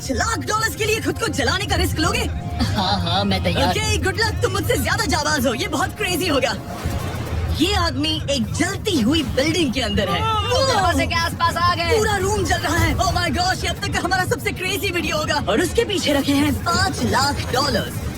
$5 लाख के लिए खुद को जलाने का रिस्क लोगे? हाँ मैं तैयार। ओके, गुड लक, तुम मुझसे ज्यादा जाबाज हो, ये बहुत क्रेजी होगा। ये आदमी एक जलती हुई बिल्डिंग के अंदर है। दरवाजे के आसपास आ गए। पूरा रूम जल रहा है। ओह माय गॉश, ये अब तक का हमारा सबसे क्रेजी वीडियो होगा। और उसके पीछे रखे हैं $5 लाख,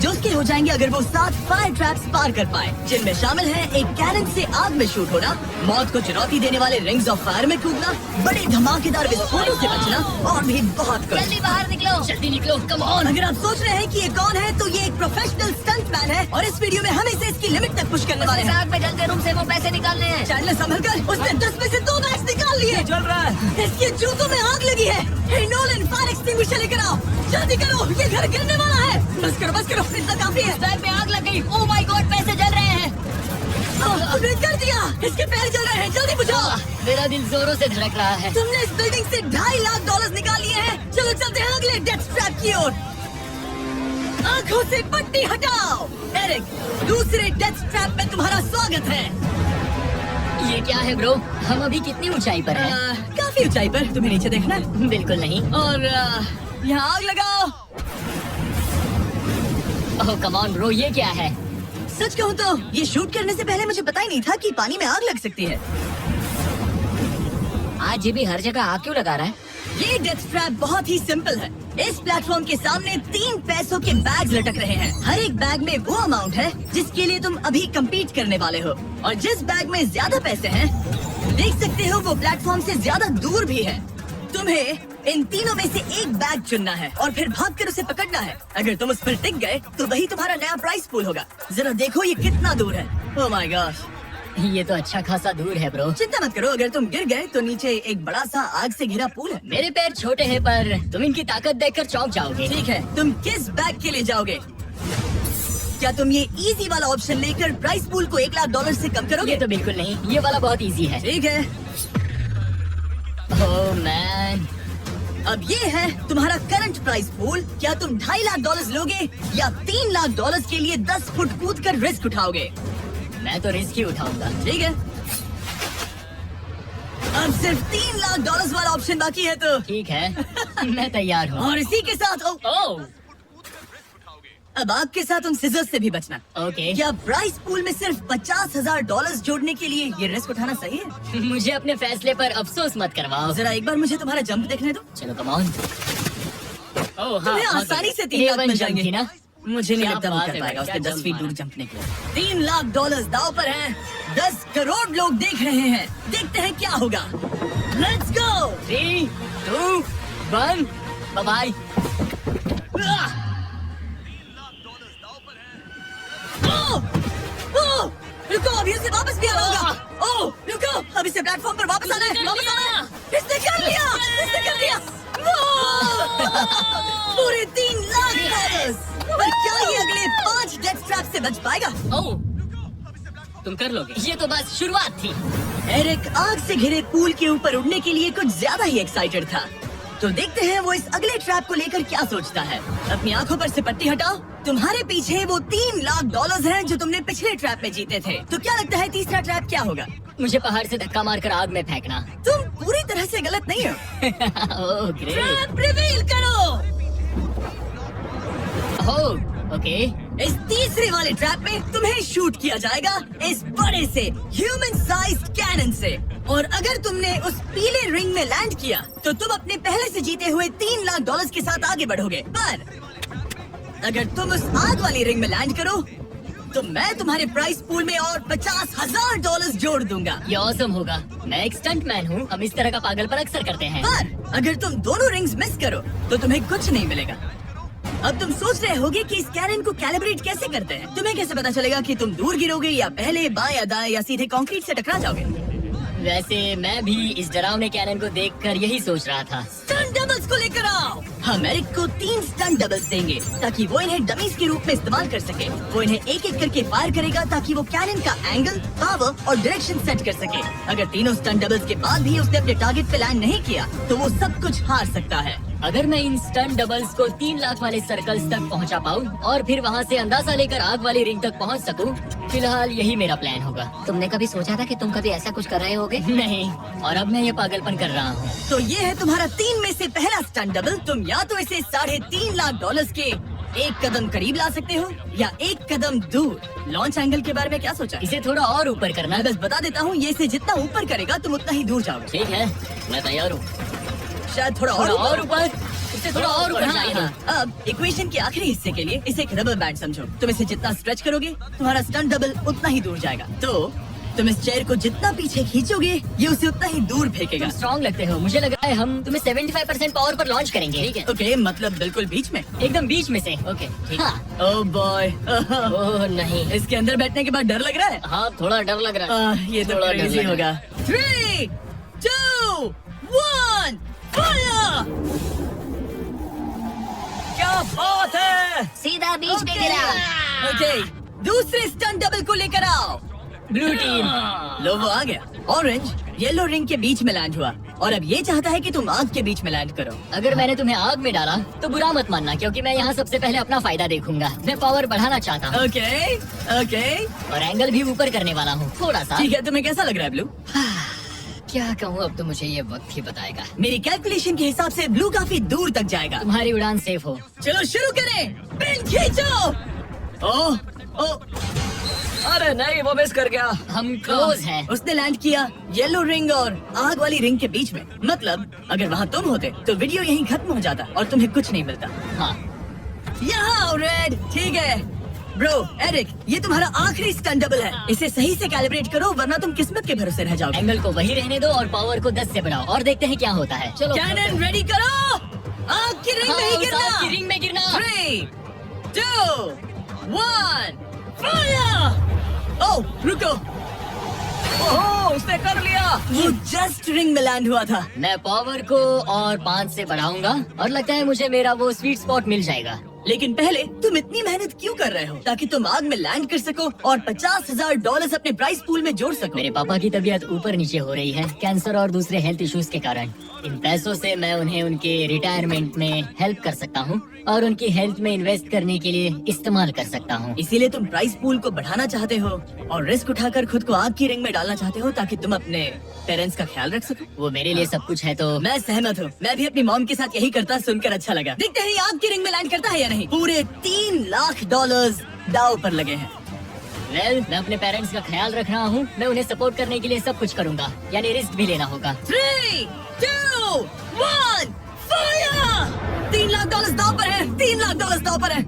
जो उसके हो जाएंगे अगर वो 7 फायर ट्रैप्स पार कर पाए, जिनमें शामिल है एक कैनन से आग में शूट होना, मौत को चुनौती देने वाले रिंग्स ऑफ फायर में कूदना, बड़े धमाकेदार विस्फोटों से बचना और भी बहुत कुछ। जल्दी बाहर निकलो, जल्दी निकलो, कम ऑन। अगर आप सोच रहे हैं कि ये कौन है, तो ये एक प्रोफेशनल स्टंट मैन है और इस वीडियो में हम इसे इसकी लिमिट तक पुश करने वाले हैं। आग में जलते रूम से वो पैसे निकालने हैं। चैनल संभल कर, उसने 10 में से 2 बैग्स निकाल लिए। चल रहा है। इसके जूतों में आग लगी है। हे नोलन, फायर एक्सटिंग्विशर लेकर आओ, जल्दी करो, ये घर गिरने वाला है। बस करो, इतना काफी है। बैग में आग लग गई। ओह माय गॉड, पैसे जल रहे हैं। तुमने कर दिया, इसके पैर जल रहे हैं, जल्दी बुझाओ। मेरा दिल जोरों से धड़क रहा है। तुमने इस बिल्डिंग से $2.5 लाख निकाल लिए हैं। चलो चलते हैं अगले डेथ ट्रैप की ओर। आंखों से पट्टी हटाओ। एरिक, दूसरे डेथ ट्रैप में तुम्हारा स्वागत है। ये क्या है ब्रो? हम अभी कितनी ऊंचाई पर हैं? काफी ऊंचाई पर। तुम्हें नीचे देखना है? बिल्कुल नहीं। और यहाँ आग लगाओ। ओह कम ऑन ब्रो, ये क्या है? सच कहूँ तो ये शूट करने से पहले मुझे पता ही नहीं था कि पानी में आग लग सकती है। आज ये भी हर जगह आग क्यों लगा रहा है? ये डेथ ट्रैप बहुत ही सिंपल है। इस प्लेटफॉर्म के सामने 3 पैसों के बैग्स लटक रहे हैं। हर एक बैग में वो अमाउंट है जिसके लिए तुम अभी कम्पीट करने वाले हो, और जिस बैग में ज्यादा पैसे हैं, देख सकते हो वो प्लेटफॉर्म से ज्यादा दूर भी है। तुम्हें इन तीनों में से एक बैग चुनना है और फिर भागकर उसे पकड़ना है। अगर तुम उस पर टिक गए तो वही तुम्हारा नया प्राइस पूल होगा। जरा देखो ये कितना दूर है। ओह माय गॉश, ये तो अच्छा खासा दूर है ब्रो। चिंता मत करो, अगर तुम गिर गए तो नीचे एक बड़ा सा आग से घिरा पूल है। मेरे पैर छोटे हैं पर तुम इनकी ताकत देखकर चौंक जाओगे। ठीक है, तुम किस बैग के लिए जाओगे? क्या तुम ये इजी वाला ऑप्शन लेकर प्राइस पूल को $1 लाख से कम करोगे? ये तो बिल्कुल नहीं, ये वाला बहुत इजी है। ठीक है, ओह मैन, अब ये है तुम्हारा करंट प्राइस पूल। क्या तुम $2.5 लाख लोगे या $3 लाख के लिए 10 फुट कूद कर रिस्क उठाओगे? मैं तो रिस्क ही उठाऊंगा। ठीक है, अब सिर्फ $3 लाख वाला ऑप्शन बाकी है तो ठीक है मैं तैयार हूँ। और इसी के साथ ओह अब आग के साथ उन सिजर्स से भी बचना। ओके। क्या प्राइस पूल में सिर्फ $50,000 जोड़ने के लिए ये रिस्क उठाना सही है? मुझे अपने फैसले पर अफसोस मत करवाओ। जरा एक बार मुझे तुम्हारा जंप देखने दो। चलो कम ऑन। ओह तुम्हें आसानी से 3 लाख मिल जाएंगे। थी ना? मुझे नहीं क्या लगता वो बात कर है पाएगा भाई, उसके क्या 10 फीट जंप दूर मारा। जंपने के लिए। $3 लाख दाव पर हैं। 10 करोड़ लोग देख रहे हैं। देखते हैं क्या होगा। Let's go. 3, 2, 1, बाय। रुको, अभी उसे वापस भी आना होगा। ओह रुको, अब इसे प्लेटफॉर्म पर वापस आना है। वापस आना है। इसने कर लिया, इसने कर लिया। पूरे $3 लाख। पर क्या ये अगले 5 डेथ ट्रैप से बच पाएगा? ओह तुम कर लोगे। ये तो बस शुरुआत थी। एरिक आग से घिरे पूल के ऊपर उड़ने के लिए कुछ ज्यादा ही एक्साइटेड था। तो देखते हैं वो इस अगले ट्रैप को लेकर क्या सोचता है। अपनी आंखों पर से पट्टी हटाओ। तुम्हारे पीछे वो $3 लाख हैं जो तुमने पिछले ट्रैप में जीते थे। तो क्या लगता है तीसरा ट्रैप क्या होगा? मुझे पहाड़ से धक्का मारकर आग में फेंकना। तुम पूरी तरह से गलत नहीं हो। Oh great. ट्रैप रिवील करो। Oh okay. इस तीसरे वाले ट्रैप में तुम्हें शूट किया जाएगा इस बड़े से ह्यूमन साइज्ड कैनन से, और अगर तुमने उस पीले रिंग में लैंड किया तो तुम अपने पहले से जीते हुए $3 लाख के साथ आगे बढ़ोगे। पर अगर तुम उस आग वाली रिंग में लैंड करो तो मैं तुम्हारे प्राइस पूल में और $50,000 जोड़ दूंगा। ये ऑसम होगा। मैं एक स्टंट मैन हूँ, हम इस तरह का पागलपन अक्सर करते हैं। पर अगर तुम दोनों रिंग्स मिस करो तो तुम्हें कुछ नहीं मिलेगा। अब तुम सोच रहे होगे कि इस कैनन को कैलिब्रेट कैसे करते हैं। तुम्हें कैसे पता चलेगा कि तुम दूर गिरोगे या पहले बाएं या दाएं या सीधे कंक्रीट से टकरा जाओगे? वैसे मैं भी इस डरावने कैनन को देखकर यही सोच रहा था। स्टंट डबल्स को लेकर आओ। हम एरिक को 3 स्टंट डबल्स देंगे ताकि वो इन्हें डमीज के रूप में इस्तेमाल कर सके। वो इन्हें एक एक करके फायर करेगा ताकि वो कैनन का एंगल, पावर और डायरेक्शन सेट कर सके। अगर तीनों स्टंट डबल्स के बाद भी उसने अपने टारगेट पे लैंड नहीं किया तो वो सब कुछ हार सकता है। अगर मैं इन स्टंट डबल्स को 3 लाख वाले सर्कल्स तक पहुंचा पाऊं और फिर वहां से अंदाजा लेकर आग वाली रिंग तक पहुंच सकूं, फिलहाल यही मेरा प्लान होगा। तुमने कभी सोचा था कि तुम कभी ऐसा कुछ कर रहे होगे? नहीं, और अब मैं ये पागलपन कर रहा हूँ। तो ये है तुम्हारा 3 में से पहला स्टंट डबल। तुम या तो इसे $3.5 लाख के एक कदम करीब ला सकते हो या एक कदम दूर। लॉन्च एंगल के बारे में क्या सोचा? इसे थोड़ा और ऊपर करना। मैं बस बता देता हूँ, ये इसे जितना ऊपर करेगा तुम उतना ही दूर जाओगे। ठीक है, मैं तैयार हूँ। शायद थोड़ा थोड़ा और और ऊपर, इसे थोड़ा और ऊपर हाँ, जाना। हाँ। अब इक्वेशन के आखिरी हिस्से के लिए इसे एक रबर बैंड समझो। तुम इसे जितना स्ट्रेच करोगे तुम्हारा स्टंट डबल उतना ही दूर जाएगा। तो तुम इस चेयर को जितना पीछे खींचोगे ये उसे उतना ही दूर फेंकेगा। तुम स्ट्रॉन्ग लगते हो। मुझे लग रहा है हम तुम्हें 75% पावर पर लॉन्च करेंगे। ठीक है, ओके, मतलब बिल्कुल बीच में। एकदम बीच में से। ओके, ठीक है। हाँ। ओह बॉय, ओह नहीं, इसके अंदर बैठने के बाद डर लग रहा है। हाँ थोड़ा डर लग रहा है। ये तो थोड़ा डर क्रेजी लग होगा। रहा 3, 2, 1, फायर! क्या बात है! सीधा बीच में गिरा। ओके, दूसरे स्टंट डबल को लेकर आओ। Blue team. लो वो आ गया। ऑरेंज येलो रिंग के बीच में लैंड हुआ और अब ये चाहता है कि तुम आग के बीच में लैंड करो। अगर मैंने तुम्हें आग में डाला तो बुरा मत मानना, क्योंकि मैं यहाँ सबसे पहले अपना फायदा देखूंगा। मैं पावर बढ़ाना चाहता हूँ ओके ओके, और एंगल भी ऊपर करने वाला हूँ थोड़ा सा। ठीक है। तुम्हें कैसा लग रहा है ब्लू? क्या कहूँ, अब तो मुझे ये वक्त ही बताएगा। मेरी कैलकुलेशन के हिसाब से ब्लू काफी दूर तक जाएगा। तुम्हारी उड़ान सेफ हो। चलो शुरू करें। पिन खींचो। ओह ओह, अरे नहीं, वो मिस कर गया। हम क्लोज हैं। उसने लैंड किया येलो रिंग और आग वाली रिंग के बीच में। मतलब अगर वहाँ तुम होते तो वीडियो यहीं खत्म हो जाता और तुम्हें कुछ नहीं मिलता। हाँ, यहाँ रेड। ठीक है ब्रो। एरिक, ये तुम्हारा आखिरी स्टंट डबल है। इसे सही से कैलिब्रेट करो वरना तुम किस्मत के भरोसे रह जाओगे। एंगल को वही रहने दो और पावर को 10 से बढ़ाओ और देखते हैं क्या होता है। चलो, कैनन रेडी करो। आग की रिंग में ही हाँ, गिरना। उस आग की रिंग में गिरना। 3, 2, 1, फायर! ओह रुको। ओह, उसने कर लिया। वो जस्ट रिंग में लैंड हुआ था। मैं पावर को और 5 से बढ़ाऊंगा और लगता है मुझे मेरा वो स्वीट स्पॉट मिल जाएगा। लेकिन पहले तुम इतनी मेहनत क्यों कर रहे हो? ताकि तुम आग में लैंड कर सको और $50,000 अपने प्राइस पूल में जोड़ सको। मेरे पापा की तबीयत ऊपर नीचे हो रही है, कैंसर और दूसरे हेल्थ इश्यूज के कारण। इन पैसों से मैं उन्हें उनके रिटायरमेंट में हेल्प कर सकता हूँ और उनकी हेल्थ में इन्वेस्ट करने के लिए इस्तेमाल कर सकता हूँ। इसीलिए तुम प्राइस पूल को बढ़ाना चाहते हो और रिस्क उठाकर खुद को आग की रिंग में डालना चाहते हो ताकि तुम अपने पेरेंट्स का ख्याल रख सको। वो मेरे लिए सब कुछ है। तो मैं सहमत हूँ। मैं भी अपनी मॉम के साथ यही करता, सुनकर अच्छा लगा। देखते हैं ये आग की रिंग में लैंड करता है या नहीं। पूरे $3 लाख दाव पर लगे हैं। मैं अपने पेरेंट्स का ख्याल रख रहा हूँ। मैं उन्हें सपोर्ट करने के लिए सब कुछ करूँगा, यानी रिस्क भी लेना होगा। 3, 2, 1, फायर! $3 लाख दाव पर है। $3 लाख दाव पर है।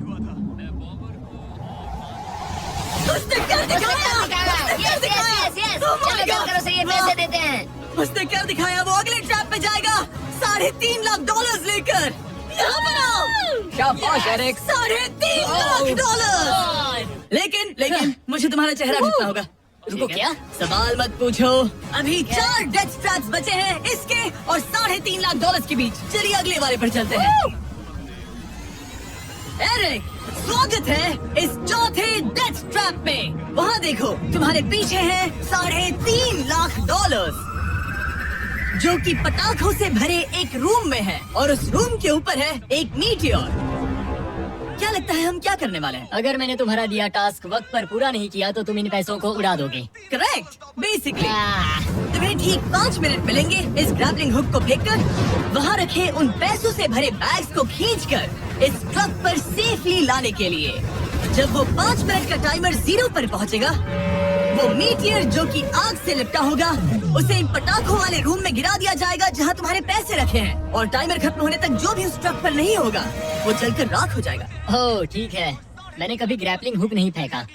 उसने कर दिखाया। उसने कर दिखाया। Oh my चलो God! करो से ये पैसे देते हैं। उसने कर दिखाया। वो अगले ट्रैप पे जाएगा $3.5 लाख लेकर। यहाँ पर आओ। शाबाश एरिक। $3.5 लाख। लेकिन मुझे तुम्हारा चेहरा ढूंढना होगा। रुको, क्या? सवाल मत पूछो। अभी 4 डेथ ट्रैप्स बचे हैं इसके और $3.5 लाख के बीच। चलिए अगले वाले पर चलते हैं। एरिक, स्वागत है इस चौथे डेथ ट्रैप में। वहाँ देखो, तुम्हारे पीछे है $3.5 लाख जो कि पटाखों से भरे एक रूम में है और उस रूम के ऊपर है एक मीटियोर। क्या लगता है हम क्या करने वाले हैं? अगर मैंने तुम्हारा दिया टास्क वक्त पर पूरा नहीं किया तो तुम इन पैसों को उड़ा दोगे। करेक्ट। बेसिकली आह, तुम्हें ठीक 5 मिनट मिलेंगे इस ग्रैपलिंग हुक को फेंककर वहाँ रखे उन पैसों से भरे बैग्स को खींचकर इस ट्रक पर सेफली लाने के लिए। जब वो 5 मिनट का टाइमर 0 पर पहुँचेगा, वो मीटियर जो कि आग से लिपटा होगा उसे इन पटाखों वाले रूम में गिरा दिया जाएगा जहाँ तुम्हारे पैसे रखे हैं। और टाइमर खत्म होने तक जो भी उस ट्रक पर नहीं होगा वो जलकर राख हो जाएगा। ओह ठीक है, मैंने कभी ग्रैपलिंग हुक नहीं फेंका।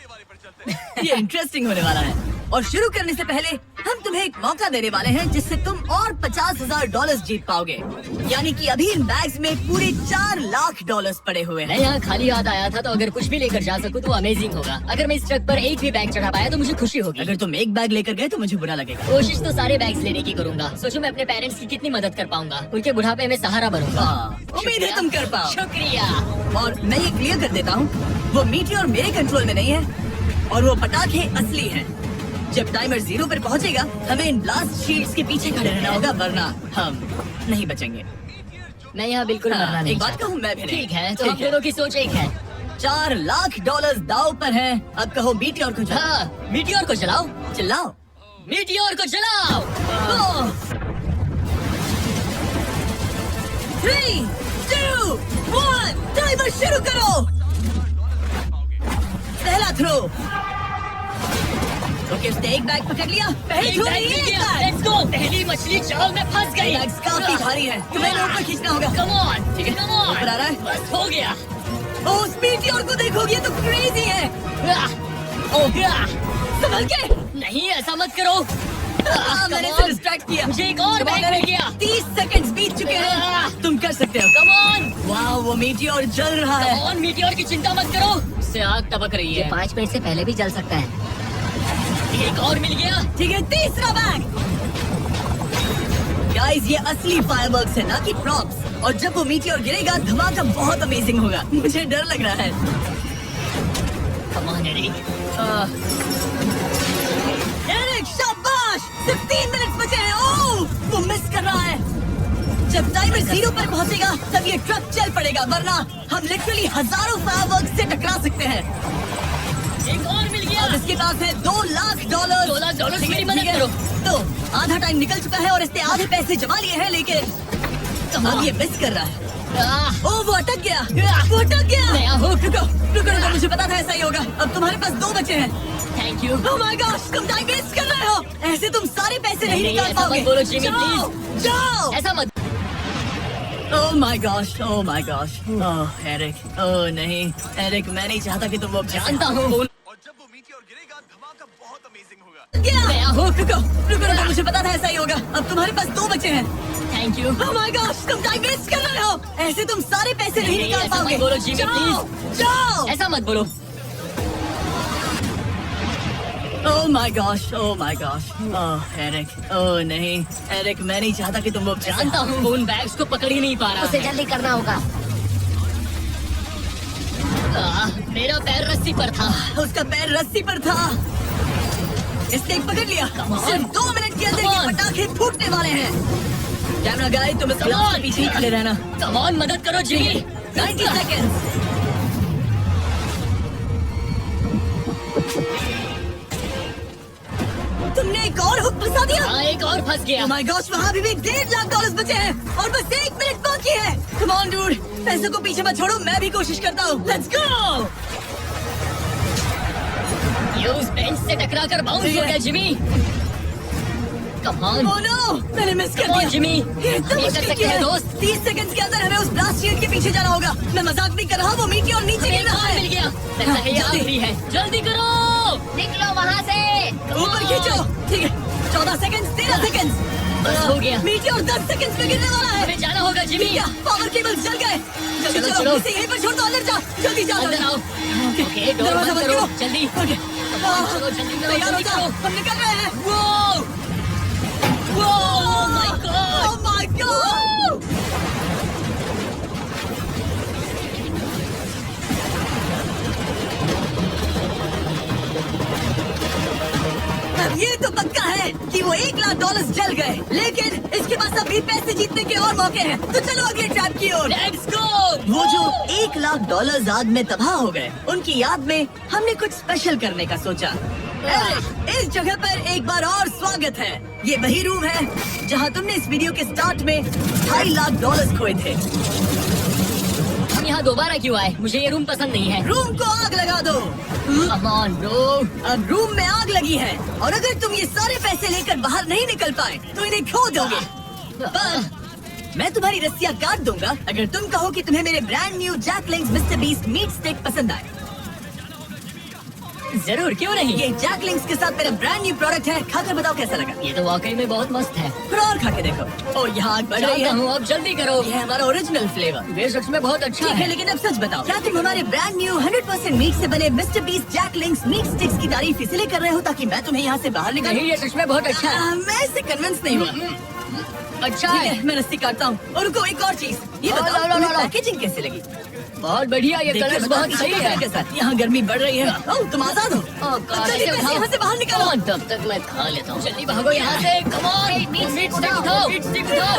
ये इंटरेस्टिंग होने वाला है। और शुरू करने से पहले हम तुम्हें एक मौका देने वाले हैं जिससे तुम और $50,000 जीत पाओगे। यानी कि अभी इन बैग्स में पूरे $4 लाख पड़े हुए हैं। मैं यहाँ खाली हाथ आया था, तो अगर कुछ भी लेकर जा सकूँ तो अमेजिंग होगा। अगर मैं इस ट्रक पर एक भी बैग चढ़ा पाया तो मुझे खुशी होगी। अगर तुम एक बैग लेकर गए तो मुझे बुरा लगेगा। कोशिश तो सारे बैग्स लेने की करूंगा। सोचो मैं अपने पेरेंट्स की कितनी मदद कर पाऊंगा। उनके बुढ़ापे में सहारा बनूंगा। उम्मीद है तुम कर पाओ। शुक्रिया। और मैं ये क्लियर कर देता हूँ, वो मीटियोर मेरे कंट्रोल में नहीं है और वो पटाखे असली हैं। जब टाइमर 0 पर पहुंचेगा हमें इन ब्लास्ट शील्ड्स के पीछे खड़े रहना होगा, वरना हम नहीं बचेंगे। मैं यहाँ बिल्कुल मरना नहीं एक बात चाहता। कहूँ, मैं भी नहीं। ठीक है, तो ठीक हम है। दोनों की सोच एक है। $4 लाख दाव पर है। अब कहो मीटियोर को जलाओ। हाँ, मीटियोर को जलाओ। चिल्लाओ। मीटियोर को जलाओ। 3, 2, 1 टाइमर शुरू करो। पहला थ्रो। ओके, उसने एक बैग पकड़ लिया। पहली एक थ्रो बैग में मिल एक गया। बैग। Let's go। पहली मछली जाल में फंस गई। बैग्स काफी भारी है, तुम्हें ऊपर खींचना होगा। Come on, ठीक है, come on। ऊपर आ रहा है। बस हो गया। ओ, उस मीटियोर को देखो, ये तो क्रेजी है। ओह, संभल के। नहीं, ऐसा मत करो। मैंने come इसे on। डिस्ट्रैक्ट किया। मुझे एक और बैग मिल गया। 30 सेकंड्स बीत चुके हैं। तुम कर सकते हो। Come on, वाह, वो मीटियोर जल रहा है। come on, मीटियोर की चिंता मत करो। उससे आग टपक रही ये है। 5 मिनट से पहले भी जल सकता है। एक और मिल गया। ठीक है, तीसरा बैग। गाइस, ये असली फायरवर्क्स है, ना कि प्रॉप्स। और जब वो मीटियोर गिरेगा, धमाका बहुत अमेजिंग होगा। मुझे डर लग रहा है। Come on, Eric। एरिक, शाबाश! सिर्फ 3 मिनट बचे हैं। ओह, वो मिस कर रहा है। जब टाइमर 0 पर पहुंचेगा, तब ये ट्रक चल पड़ेगा, वरना हम लिटरली हजारों फायरवर्क्स से टकरा सकते हैं। एक और मिल गया। अब इसके पास है $2 लाख। $2 लाख ठीक है, मेरी मदद ठीक है। करो। तो आधा टाइम निकल चुका है और इसने आधे पैसे जमा लिए हैं, लेकिन अब ये मिस कर रहा है। ओह, वो अटक गया। वो अटक गया। नया हुक। रुको, रुको, रुको, मुझे पता था ऐसा ही होगा। अब तुम्हारे पास 2 बचे हैं। Thank you. Oh my gosh, तुम टाइम वेस्ट कर रहे हो। ऐसे तुम सारे पैसे नहीं नहीं, निकाल ऐसा मत पाओगे। बोलो, जिमी, जाओ, प्लीज। जाओ। ऐसा मत। Oh my gosh, oh my gosh. Oh Eric, oh नहीं, एरिक, मैं नहीं चाहता कि तुम वो जानता हूँ। और जब वो मीटियोर गिरेगा, धमाका बहुत अमेजिंग होगा। गया। नया हुक। रुको, रुको, रुको, मुझे पता था ऐसा ही होगा। अब तुम्हारे पास 2 बचे हैं। Thank you. Oh my gosh, तुम टाइम वेस्ट कर रहे हो। ऐसे तुम सारे पैसे नहीं नहीं, निकाल ऐसा मत पाओगे। बोलो, जिमी, जाओ, जाओ। ऐसा मत बोलो। Oh my gosh, oh my gosh. Oh Eric, oh नहीं, एरिक, मैं नहीं चाहता कि तुम वो जानता हूँ, वो उन बैग्स को पकड़ ही नहीं पा रहा उसे है। जल्दी करना होगा। मेरा पैर रस्सी पर था। उसका पैर रस्सी पर था। इसने एक पकड़ लिया। on. सिर्फ 2 मिनट के अंदर Come ये on. पटाखे फूटने वाले हैं। कैमरा गाय, तुम इस Come ग्लास के on. पीछे ही खड़े रहना। Come on, मदद करो जिमी। 90 सेकेंड्स। तुमने एक और हुक फंसा दिया। हाँ, एक और फंस गया। Oh my gosh, वहाँ भी $1.5 लाख बचे हैं और बस 1 मिनट बाकी है। Come on, dude, पैसों को पीछे मत छोड़ो, मैं भी कोशिश करता हूँ। Let's go! ये उस बेंच से टकरा कर बाउंस हो गया Jimmy. Come on, Oh no, मैंने मिस कर come on, दिया। जिमी। ये इतना ये कर मुश्किल सकते क्यों हैं है? दोस्त। 30 सेकंड्स के अंदर हमें उस ब्लास्ट शील्ड के पीछे जाना होगा। मैं मजाक नहीं कर रहा, वो मीटियोर नीचे गिर रहा है। मिल गया। लगता है ये जल्दी। आखिरी है। जल्दी करो। निकलो वहाँ से। ऊपर खींचो। ठीक है, 14 सेकंड्स, 13 सेकंड्स। बस हो गया। मीटियोर 10 सेकंड्स में गिरने वाला है। हमें जाना होगा जिमी। क्या पावर केबल्स जल गए। जल्दी चलो, चलो, चलो। इसे यहीं पर छोड़ दो, अंदर जाओ। जल्दी जाओ। अंदर आओ। ओके, डोर दरवाजा बंद बंद करो। करो। जल्दी। ओके। चलो, जल्दी करो, तैयार हो जल्दी जाओ, करो। हम निकल रहे हैं। Whoa! Oh my God! Oh my God! अब ये तो पक्का है कि वो $1 लाख जल गए, लेकिन इसके पास अभी पैसे जीतने के और मौके हैं। तो चलो अगले ट्रैप की ओर। Let's go! वो जो $1 लाख आग में तबाह हो गए, उनकी याद में हमने कुछ स्पेशल करने का सोचा। इस जगह पर एक बार और स्वागत है। ये वही रूम है जहाँ तुमने इस वीडियो के स्टार्ट में $2.5 लाख खोए थे। हम यहाँ दोबारा क्यों आए? मुझे ये रूम पसंद नहीं है। रूम को आग लगा दो। Come on, bro. अब रूम में आग लगी है और अगर तुम ये सारे पैसे लेकर बाहर नहीं निकल पाए तो इन्हें खो दोगे। पर मैं तुम्हारी रस्सियाँ काट दूंगा अगर तुम कहो कि तुम्हें मेरे brand new Jack Link's Mister Beast meat stick पसंद आए। जरूर, क्यों नहीं? ये जैकलिंग्स के साथ मेरा ब्रांड न्यू प्रोडक्ट है, खाकर बताओ कैसा लगा। ये तो वाकई में बहुत मस्त है। फिर और खा के देखो। ओ, यहाँ आग बढ़ रही जानता है। हूँ, अब जल्दी करो। ये है हमारा ओरिजिनल फ्लेवर। ये सच में बहुत अच्छा ठीक है, है। लेकिन अब सच बताओ, क्या तुम हमारे ब्रांड न्यू 100% मीट से बने मिस्टर बीस्ट जैकलिंग्स मीट स्टिक्स की तारीफ इसलिए कर रहे हो ताकि मैं तुम्हें यहाँ से बाहर निकालूं? नहीं, ये सच में बहुत अच्छा है। मैं इससे कन्विंस नहीं हुआ। अच्छा ठीक है, है, मैं रस्सी काटता हूँ। और रुको, एक और चीज, ये लो, बताओ लो, लो, तुम्हें लो। पैकेजिंग कैसे लगी? बहुत बढ़िया। ये देखिए, कलर्स बताओ, बहुत सही है। के साथ यहाँ गर्मी बढ़ रही है। ओह, तुम आजाद हो। जल्दी पैसे यहाँ से बाहर निकालो। तब तक मैं खा लेता हूँ। जल्दी भागो यहाँ से। Come on, मीट स्टिक उठाओ। मीट स्टिक उठाओ।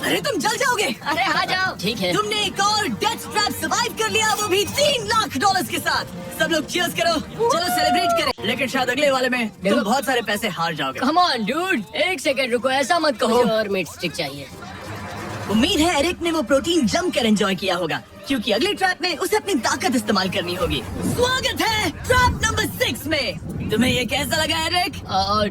अरे तुम जल जाओगे। अरे आ जाओ। ठीक है। तुमने एक और डेथ ट्रैप सर्वाइव कर लिया, वो भी $3 लाख के साथ। सब लोग चीयर्स करो, चलो सेलिब्रेट करें। लेकिन शायद अगले वाले में तुम बहुत सारे पैसे हार जाओगे। कम ऑन डूड, एक सेकंड रुको, ऐसा मत कहो। और मीट स्टिक चाहिए। उम्मीद है एरिक ने वो प्रोटीन जमकर एंजॉय किया होगा, क्योंकि अगली ट्रैप में उसे अपनी ताकत इस्तेमाल करनी होगी। स्वागत है ट्रैप नंबर 6 में। तुम्हें ये कैसा लगा एरिक?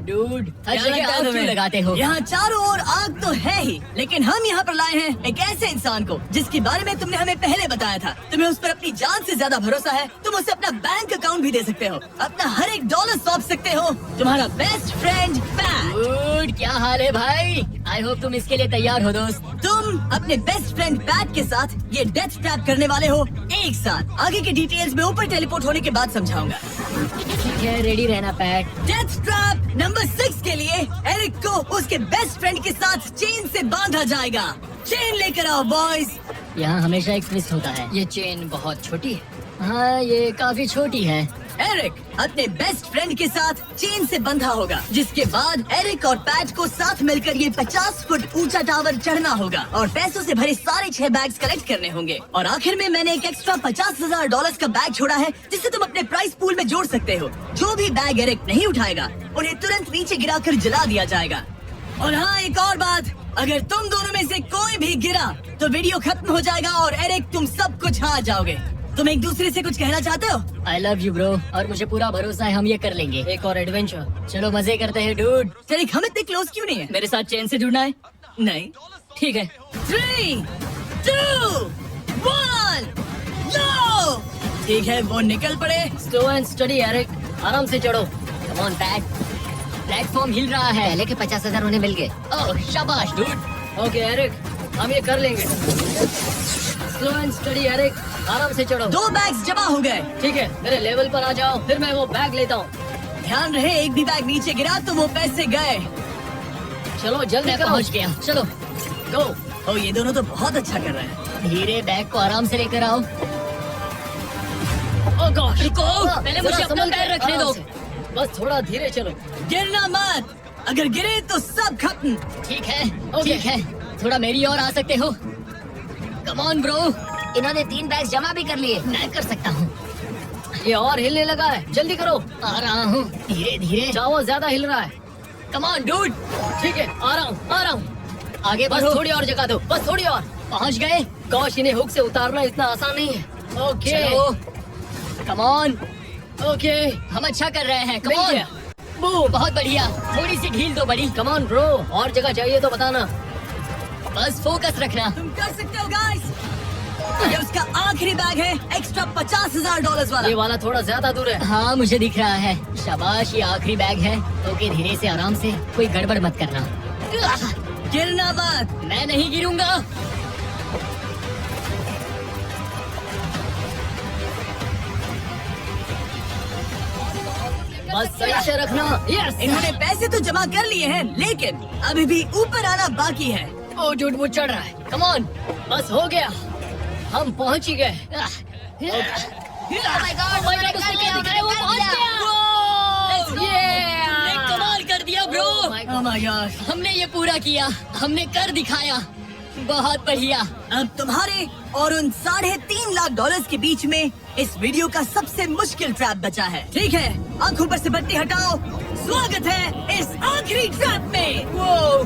डूड, क्या अच्छा लगता है क्यों तुम्हें? लगाते हो? यहाँ चारों ओर आग तो है ही, लेकिन हम यहाँ पर लाए हैं एक ऐसे इंसान को जिसके बारे में तुमने हमें पहले बताया था। तुम्हें उस पर अपनी जान से ज्यादा भरोसा है। तुम उसे अपना बैंक अकाउंट भी दे सकते हो, अपना हर एक डॉलर सौंप सकते हो। तुम्हारा बेस्ट फ्रेंड पैट। डूड, क्या हाल है भाई? आई होप तुम इसके लिए तैयार हो दोस्त। तुम अपने बेस्ट फ्रेंड पैट के साथ ये डेथ ट्रैप करने वाले हो एक साथ। आगे के डिटेल्स में ऊपर टेलीपोर्ट होने के बाद समझाऊंगा। ठीक है, रेडी रहना पैट। डेथ ट्रैप नंबर 6 के लिए एरिक को उसके बेस्ट फ्रेंड के साथ चेन से बांधा जाएगा। चेन लेकर आओ बॉयज। यहाँ हमेशा एक ट्विस्ट होता है। ये चेन बहुत छोटी है। हाँ, ये काफी छोटी है। एरिक अपने बेस्ट फ्रेंड के साथ चेन से बंधा होगा, जिसके बाद एरिक और पैट को साथ मिलकर ये 50 फुट ऊंचा टावर चढ़ना होगा और पैसों से भरे सारे 6 बैग्स कलेक्ट करने होंगे। और आखिर में मैंने एक एक्स्ट्रा $50,000 का बैग छोड़ा है, जिसे तुम अपने प्राइस पूल में जोड़ सकते हो। जो भी बैग एरिक नहीं उठाएगा, उन्हें तुरंत नीचे गिराकर जला दिया जाएगा। और हाँ, एक और बात, अगर तुम दोनों में से कोई भी गिरा तो वीडियो खत्म हो जाएगा और एरिक तुम सब कुछ हार जाओगे। तुम एक दूसरे से कुछ कहना चाहते हो? आई लव यू ब्रो, और मुझे पूरा भरोसा है हम ये कर लेंगे। एक और एडवेंचर, चलो मजे करते हैं डूड। एरिक, हम इतने क्लोज क्यों नहीं है? मेरे साथ चेन से जुड़ना है? नहीं। ठीक है। 3, 2, 1, लो! ठीक है, वो निकल पड़े। स्लो एंड स्टडी एरिक, आराम से चढ़ो। कम ऑन पैट, प्लेटफॉर्म हिल रहा है। पहले के 50,000 उन्हें मिल गए। ओह शाबाश डूड। ओके एरिक, हम ये कर लेंगे। स्लो एंड स्टडी एरिक, आराम से चढ़ो। 2 बैग्स जमा हो गए। ठीक है, मेरे लेवल पर आ जाओ, फिर मैं वो बैग लेता हूँ। ध्यान रहे, एक भी बैग नीचे गिरा तो वो पैसे गए। चलो जल्दी मैं करो। पहुंच गया, चलो गो। ओ, ये दोनों तो बहुत अच्छा कर रहे हैं। धीरे बैग को आराम से लेकर आओ। ओह गॉश, रुको, पहले मुझे अपना पैर रखने दो। बस थोड़ा धीरे चलो। गिरना मत, अगर गिरे तो सब खत्म। ठीक है, ठीक है, थोड़ा मेरी ओर आ सकते हो? Come on bro. इन्होंने 3 बैग जमा भी कर लिए। मैं कर सकता हूँ। ये और हिलने लगा है, जल्दी करो। आ रहा हूँ, धीरे धीरे। चावल ज्यादा हिल रहा है। Come on dude. ठीक है, आ रहा हूँ। आगे बस बढ़ो। थोड़ी और जगह दो, बस थोड़ी और। पहुँच गए। गॉश, इन्हें हुक से उतारना इतना आसान नहीं है। ओके चलो, कम ऑन। ओके, हम अच्छा कर रहे हैं। कम मिल ऑन। गया। बूम। बहुत बढ़िया, थोड़ी सी ढील दो बड़ी। कम ऑन ब्रो, और जगह चाहिए तो बताना। बस फोकस रखना। तुम कर सकते हो गाइस। ये उसका आखिरी बैग है, एक्स्ट्रा $50,000 वाला। ये वाला थोड़ा ज्यादा दूर है। हाँ, मुझे दिख रहा है। शाबाश, ये आखिरी बैग है। ओके, धीरे से, आराम से, कोई गड़बड़ मत करना। गिरना मत। मैं नहीं गिरूंगा। बस सही से रखना। यस। इन्होंने पैसे तो जमा कर लिए हैं, लेकिन अभी भी ऊपर आना बाकी है। ओ झूठ वो चढ़ रहा है। Come on. बस हो गया, हम पहुंच ही गए। कमाल कर दिया ब्रो। Oh my God। हमने ये पूरा किया, हमने कर दिखाया। बहुत बढ़िया। अब तुम्हारे और उन $3.5 लाख के बीच में इस वीडियो का सबसे मुश्किल ट्रैप बचा है। ठीक है, आंखों पर से बत्ती हटाओ। स्वागत है इस आखिरी ट्रैप में। वो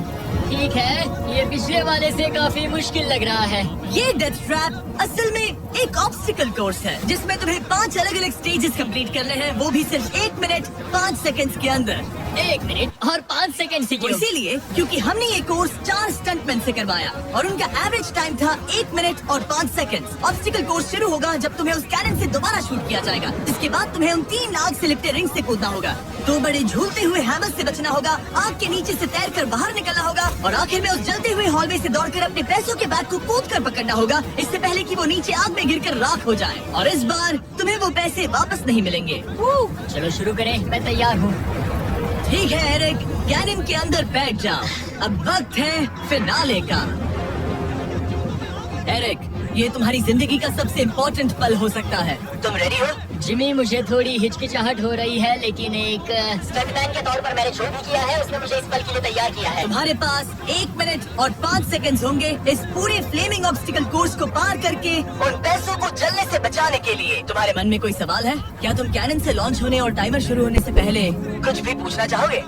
ठीक है, ये पिछले वाले से काफी मुश्किल लग रहा है। ये डेथ ट्रैप असल में एक ऑब्स्टिकल कोर्स है, जिसमें तुम्हें 5 अलग अलग स्टेजेस कंप्लीट करने हैं, वो भी सिर्फ 1 मिनट 5 सेकंड्स के अंदर। 1 मिनट और 5 सेकंड से वो क्यों? इसीलिए क्योंकि हमने ये कोर्स 4 स्टंटमैन से करवाया और उनका एवरेज टाइम था 1 मिनट और 5 सेकंड। ऑब्स्टिकल कोर्स शुरू होगा जब तुम्हें उस कैनन से दोबारा शूट किया जाएगा, जिसके बाद तुम्हें उन 3 आग से लिपटे रिंग से कूदना होगा। 2 बड़े झूलते हुए हैमर से बचना होगा, आग के नीचे से तैरकर बाहर निकलना होगा और आखिर में उस जलते हुए हॉलवे से दौड़कर अपने पैसों के बैग को कूदकर पकड़ना होगा, इससे पहले कि वो नीचे आग में गिरकर राख हो जाए। और इस बार तुम्हें वो पैसे वापस नहीं मिलेंगे। चलो शुरू करें, मैं तैयार हूँ। ठीक है एरिक, कैनन के अंदर बैठ जाओ। अब वक्त है फिनाले का। एरिक, ये तुम्हारी जिंदगी का सबसे इम्पोर्टेंट पल हो सकता है। तुम रेडी हो? जिमी, मुझे थोड़ी हिचकिचाहट हो रही है, लेकिन एक स्टंटमैन के तौर पर मैंने जो भी किया है उसने मुझे इस पल के लिए तैयार किया है। तुम्हारे पास 1 मिनट और 5 सेकंड्स होंगे इस पूरे फ्लेमिंग ऑब्स्टिकल कोर्स को पार करके उन पैसों को जलने से बचाने के लिए। तुम्हारे मन में कोई सवाल है? क्या तुम कैनन से लॉन्च होने और टाइमर शुरू होने से पहले कुछ भी पूछना चाहोगे?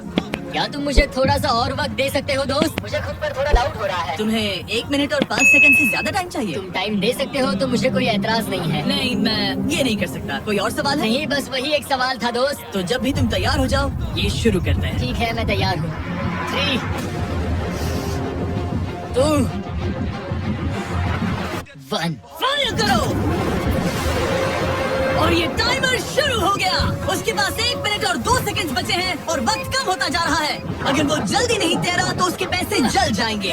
क्या तुम मुझे थोड़ा सा और वक्त दे सकते हो दोस्त? मुझे खुद पर थोड़ा डाउट हो रहा है। तुम्हें 1 मिनट और 5 सेकंड से ज्यादा टाइम चाहिए? तुम टाइम दे सकते हो तो मुझे कोई एतराज नहीं है। नहीं, मैं ये नहीं कर सकता। कोई और सवाल है? नहीं, बस वही एक सवाल था दोस्त। तो जब भी तुम तैयार हो जाओ, ये शुरू करते हैं। ठीक है, मैं तैयार हूँ। 3, 2, 1। फायर करो और ये टाइमर शुरू हो गया। उसके पास 1 मिनट और 2 सेकंड्स बचे हैं और वक्त कम होता जा रहा है। अगर वो जल्दी नहीं तैरा तो उसके पैसे जल जाएंगे।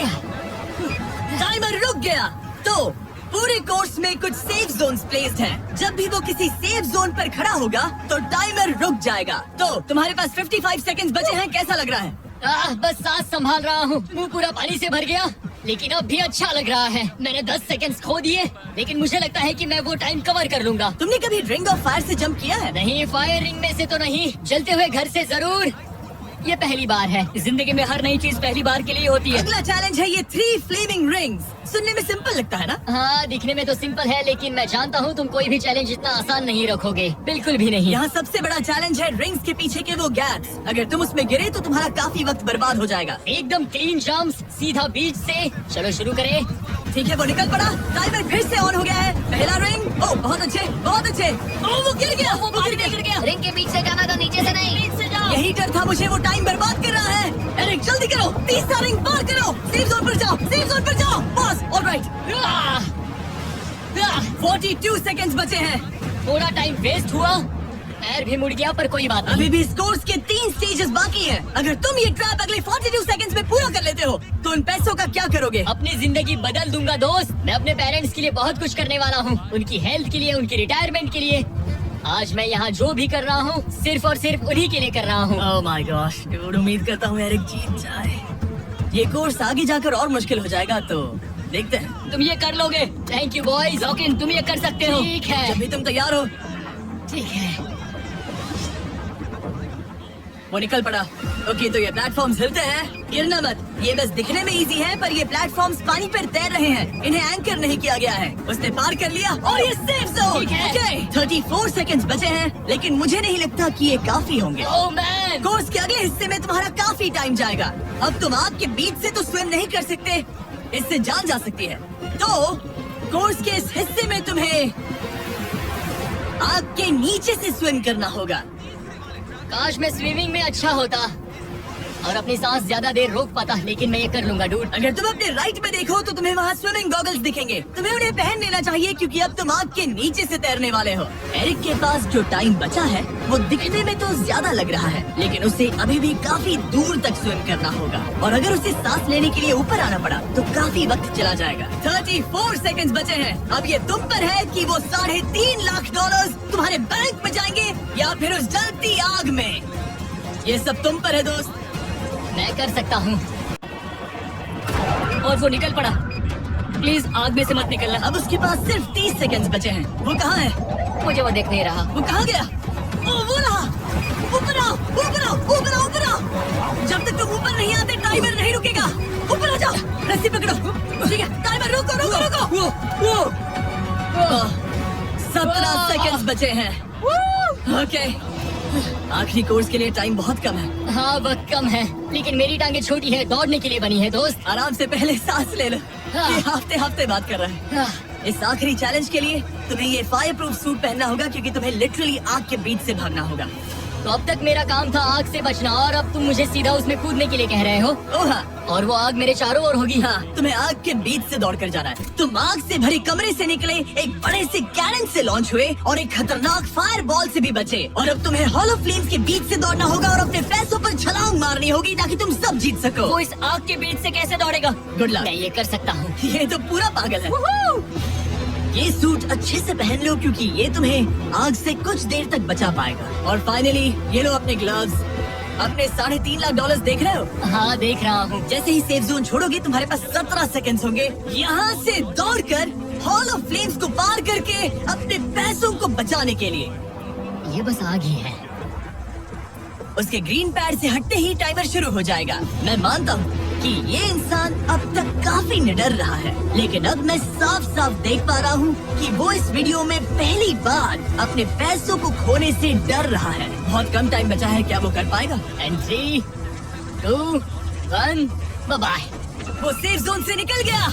टाइमर रुक गया। तो पूरे कोर्स में कुछ सेफ जोन्स प्लेस्ड हैं। जब भी वो किसी सेफ जोन पर खड़ा होगा तो टाइमर रुक जाएगा। तो तुम्हारे पास 55 सेकंड्स बचे हैं। कैसा लग रहा है? बस सांस संभाल रहा हूँ। मुंह पूरा पानी से भर गया, लेकिन अब भी अच्छा लग रहा है। मैंने 10 सेकंड्स खो दिए, लेकिन मुझे लगता है कि मैं वो टाइम कवर कर लूंगा। तुमने कभी रिंग ऑफ फायर से जंप किया है? नहीं, फायर रिंग में से तो नहीं, जलते हुए घर से जरूर। ये पहली बार है। जिंदगी में हर नई चीज पहली बार के लिए होती है। अगला चैलेंज है ये 3 फ्लेमिंग रिंग्स। सुनने में सिंपल लगता है ना? हाँ, दिखने में तो सिंपल है, लेकिन मैं जानता हूँ तुम कोई भी चैलेंज इतना आसान नहीं रखोगे। बिल्कुल भी नहीं। यहाँ सबसे बड़ा चैलेंज है रिंग्स के पीछे के वो गैप्स। अगर तुम उसमें गिरे तो तुम्हारा काफी वक्त बर्बाद हो जाएगा। एकदम क्लीन जंप्स, सीधा बीच से। चलो शुरू करें। ठीक है, वो निकल पड़ा। टाइमर फिर से ऑन हो गया है। पहला रिंग। ओह, बहुत अच्छे, बहुत अच्छे। ओह, वो गिर गया, वो गिर गया। रिंग के बीच से जाना था, नीचे से नहीं। यही डर था मुझे, वो टाइम बर्बाद कर रहा है। एरिक, जल्दी करो, तीसरा रिंग पार करो। सेफ जोन पर जाओ, सेफ जोन पर जाओ। Boss, alright. 42 सेकंड्स बचे हैं। थोड़ा टाइम वेस्ट हुआ, पैर भी मुड़ गया, पर कोई बात नहीं। अभी भी इस कोर्स के 3 स्टेजेस बाकी हैं। अगर तुम ये ट्रैप अगले 42 सेकंड्स में पूरा कर लेते हो तो उन पैसों का क्या करोगे? अपनी जिंदगी बदल दूंगा दोस्त। मैं अपने पेरेंट्स के लिए बहुत कुछ करने वाला हूँ, उनकी हेल्थ के लिए, उनकी रिटायरमेंट के लिए। आज मैं यहाँ जो भी कर रहा हूँ सिर्फ और सिर्फ उन्हीं के लिए कर रहा हूँ। ओह माय गॉश, डूड, उम्मीद करता हूँ एरिक जीत जाए। ये कोर्स आगे जाकर और मुश्किल हो जाएगा, तो देखते हैं। तुम ये कर लोगे। Thank you boys. लॉकिन, तुम ये कर सकते हो। ठीक है, जब भी तुम तैयार हो। ठीक है। वो निकल पड़ा। ओके, तो ये प्लेटफॉर्म्स हिलते हैं। गिरना मत। ये बस दिखने में इजी है, पर ये प्लेटफॉर्म्स पानी पर तैर रहे हैं। इन्हें एंकर नहीं किया गया है। उसने पार कर लिया और ये सेफ जोन। ठीक है। ओके, 34 सेकंड्स बचे हैं, लेकिन मुझे नहीं लगता कि ये काफी होंगे। ओह मैन, कोर्स के अगले हिस्से में तुम्हारा काफी टाइम जाएगा। अब तुम आग के बीच से तो स्विम नहीं कर सकते, इससे जान जा सकती है। तो कोर्स के इस हिस्से में तुम्हें आग के नीचे से स्विम करना होगा। काश मैं स्विमिंग में अच्छा होता और अपनी सांस ज्यादा देर रोक पाता, लेकिन मैं ये कर लूंगा डूड। अगर तुम अपने राइट में देखो तो तुम्हें वहाँ स्विमिंग गॉगल्स दिखेंगे। तुम्हें उन्हें पहन लेना चाहिए, क्योंकि अब तुम आग के नीचे से तैरने वाले हो। एरिक के पास जो टाइम बचा है वो दिखने में तो ज्यादा लग रहा है, लेकिन उसे अभी भी काफी दूर तक स्विम करना होगा। और अगर उसे सांस लेने के लिए ऊपर आना पड़ा तो काफी वक्त चला जाएगा। 34 सेकंड्स बचे हैं। अब ये तुम पर है कि वो $3.5 लाख तुम्हारे बैंक में जाएंगे या फिर उस जलती आग में। ये सब तुम पर है दोस्त। मैं कर सकता हूँ। और वो निकल पड़ा। प्लीज आग में से मत निकलना। अब उसके पास सिर्फ 30 सेकंड्स बचे हैं। वो कहाँ है? मुझे वो देख नहीं रहा। वो कहाँ गया? ओ, वो रहा। ऊपर आओ, ऊपर आओ, ऊपर आओ, ऊपर आओ। जब तक तुम ऊपर नहीं आते टाइमर नहीं रुकेगा। ऊपर आ जाओ, रस्सी पकड़ो। ठीक है, टाइमर रुको, रुको, रुको। 17 सेकंड्स बचे हैं। ओके, आखिरी कोर्स के लिए टाइम बहुत कम है। हाँ, वक्त कम है, लेकिन मेरी टांगे छोटी है, दौड़ने के लिए बनी है दोस्त। आराम से पहले सांस ले लो। हाँ। ये हफ्ते बात कर रहा है। हाँ, इस आखिरी चैलेंज के लिए तुम्हें ये फायर प्रूफ सूट पहनना होगा, क्योंकि तुम्हें लिटरली आग के बीच से भागना होगा। तो अब तक मेरा काम था आग से बचना, और अब तुम मुझे सीधा उसमें कूदने के लिए कह रहे हो। ओह हाँ, और वो आग मेरे चारों ओर होगी। हाँ, तुम्हें आग के बीच से दौड़ कर जाना है। तुम आग से भरे कमरे से निकले, एक बड़े से कैनन से लॉन्च हुए और एक खतरनाक फायर बॉल से भी बचे। और अब तुम्हें हॉलो फ्लेम्स के बीच से दौड़ना होगा और अपने पैसों पर छलांग मारनी होगी ताकि तुम सब जीत सको। वो इस आग के बीच से कैसे दौड़ेगा? Good luck. मैं ये कर सकता हूँ। ये तो पूरा पागल है। ये सूट अच्छे से पहन लो, क्योंकि ये तुम्हें आग से कुछ देर तक बचा पाएगा। और फाइनली ये लो अपने ग्लव्स। अपने $3.5 लाख देख रहे हो? हाँ देख रहा हूँ। जैसे ही सेफ जोन छोड़ोगे तुम्हारे पास 17 सेकंड्स होंगे यहाँ से दौड़कर हॉल ऑफ फ्लेम्स को पार करके अपने पैसों को बचाने के लिए। ये बस आग ही है। उसके ग्रीन पैड से हटते ही टाइमर शुरू हो जाएगा। मैं मानता हूँ कि ये इंसान अब तक काफी निडर रहा है, लेकिन अब मैं साफ साफ देख पा रहा हूँ कि वो इस वीडियो में पहली बार अपने पैसों को खोने से डर रहा है। बहुत कम टाइम बचा है, क्या वो कर पाएगा? And 3, 2, 1, bye bye. वो सेफ जोन से निकल गया।